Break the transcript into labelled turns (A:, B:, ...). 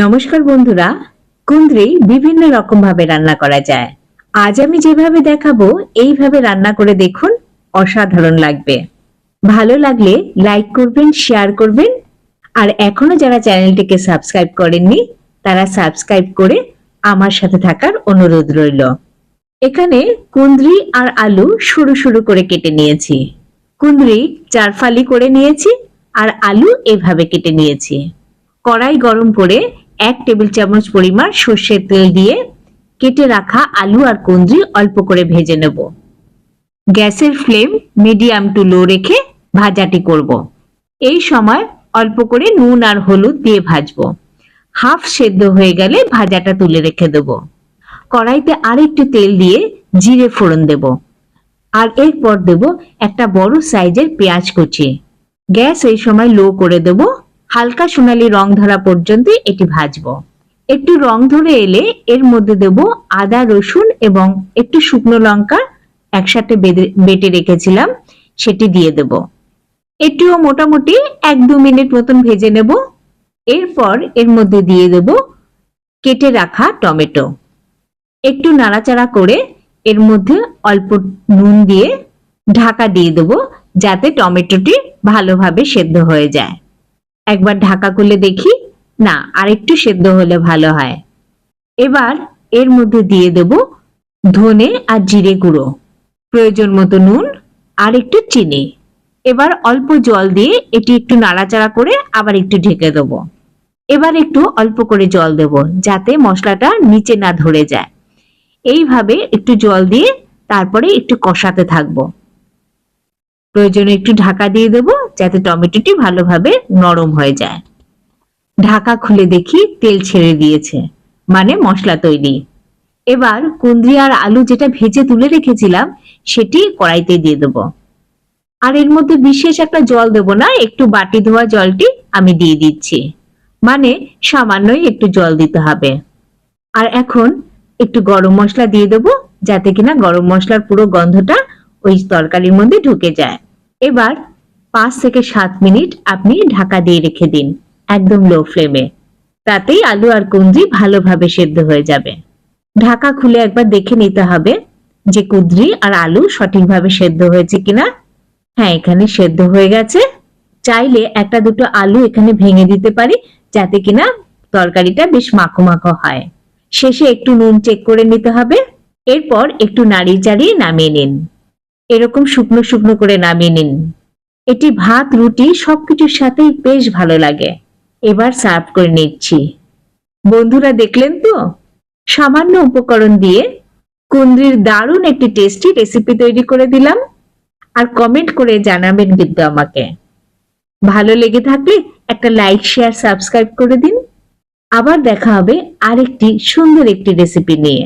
A: নমস্কার বন্ধুরা, কুঁদরি বিভিন্ন রকম ভাবে রান্না করা যায়। আজ আমি যেভাবে দেখাবো এইভাবে রান্না করে দেখুন, অসাধারণ লাগবে। ভালো লাগলে লাইক করবেন, শেয়ার করবেন, আর এখনো যারা চ্যানেলটিকে সাবস্ক্রাইব করেননি তারা সাবস্ক্রাইব করে আমার সাথে থাকার অনুরোধ রইল। এখানে কুঁদরি আর আলু সরু সরু করে কেটে নিয়েছি। কুঁদরি 4 ফালি করে নিয়েছি আর আলু এভাবে কেটে নিয়েছি। কড়াই গরম করে 1 টেবিল চামচ পরিমাণ সর্ষের তেল দিয়ে কেটে রাখা আলু আর কুঁদরি অল্প করে ভেজে নেব। গ্যাসের ফ্লেম মিডিয়াম টু লো রেখে ভাজাটি করব। এই সময় অল্প করে নুন আর হলুদ দিয়ে ভাজবো। হাফ সেদ্ধ হয়ে গেলে ভাজাটা তুলে রেখে দেব। কড়াইতে আরেকটু তেল দিয়ে জিরে ফোড়ন দেব, আর এরপর দেব একটা বড় সাইজের পেঁয়াজ কুচি। গ্যাস এই সময় লো করে দেব। হালকা সোনালী রং ধরা পর্যন্ত এটি ভাজবো। একটু রং ধরে এলে এর মধ্যে দেব আদা, রসুন এবং একটু শুকনো লঙ্কা একসাথে বেটে রেখেছিলাম, সেটি দিয়ে দেব। এটিও মোটামুটি 1-2 মিনিট মতন ভেজে নেব। এরপর এর মধ্যে দিয়ে দেব কেটে রাখা টমেটো। একটু নাড়াচাড়া করে এর মধ্যে অল্প নুন দিয়ে ঢাকা দিয়ে দেব, যাতে টমেটোটি ভালোভাবে সেদ্ধ হয়ে যায়। একবার ঢাকা খুলে দেখি, না, আরেকটু সেদ্ধ হলে ভালো হয়। এবার এর মধ্যে দিয়ে দেব ধনে আর জিরে গুঁড়ো, প্রয়োজন মতো নুন আর একটু চিনি। এবার অল্প জল দিয়ে এটি একটু নাড়াচাড়া করে আবার একটু ঢেকে দেব। এবার একটু অল্প করে জল দেব, যাতে মশলাটা নিচে না ধরে যায়। এইভাবে একটু জল দিয়ে তারপরে একটু কষাতে থাকবো। প্রয়োজনে একটু ঢাকা দিয়ে দেব, যাতে টমেটোটি ভালোভাবে নরম হয়ে যায়। ঢাকা খুলে দেখি তেল ছেড়ে দিয়েছে, মানে মশলা তৈরি। এবার কুঁদরি আর আলু যেটা ভেজে তুলে রেখেছিলাম সেটি কড়াইতে দিয়ে দেব। আর এর মধ্যে বিশেষ একটা জল দেব না, একটু বাটি ধোয়া জলটি আমি দিয়ে দিচ্ছি, মানে সামান্যই একটু জল দিতে হবে। আর এখন একটু গরম মশলা দিয়ে দেব, যাতে কিনা গরম মশলার পুরো গন্ধটা ওই তরকারির মধ্যে ঢুকে যায়। এবার 5 থেকে 7 মিনিট আপনি ঢাকা দিয়ে রেখে দিন, একদম লো ফ্লেমে। তাতেই আলু আর কুঁদরি ভালোভাবে সেদ্ধ হয়ে যাবে। ঢাকা খুলে একবার দেখে নিতে হবে যে কুঁদরি আর আলু সঠিকভাবে সেদ্ধ হয়েছে কিনা। হ্যাঁ, এখানে সেদ্ধ হয়ে গেছে। চাইলে একটা দুটো আলু এখানে ভেঙে দিতে পারি, যাতে কিনা তরকারিটা বেশ মাখো মাখো হয়। শেষে একটু নুন চেক করে নিতে হবে। এরপর একটু নাড়িয়ে চাড়িয়ে নামিয়ে নিন। এরকম শুকনো শুকনো করে নামিয়ে নিন। এটি ভাত, রুটি সবকিছুর সাথেই বেশ ভালো লাগে। এবার সার্ভ করে নিচ্ছি। বন্ধুরা, দেখলেন তো, সামান্য উপকরণ দিয়ে কুঁদরির দারুণ একটি টেস্টি রেসিপি তৈরি করে দিলাম। আর কমেন্ট করে জানাবেন কিন্তু আমাকে। ভালো লেগে থাকলে একটা লাইক, শেয়ার, সাবস্ক্রাইব করে দিন। আবার দেখা হবে আরেকটি সুন্দর একটি রেসিপি নিয়ে।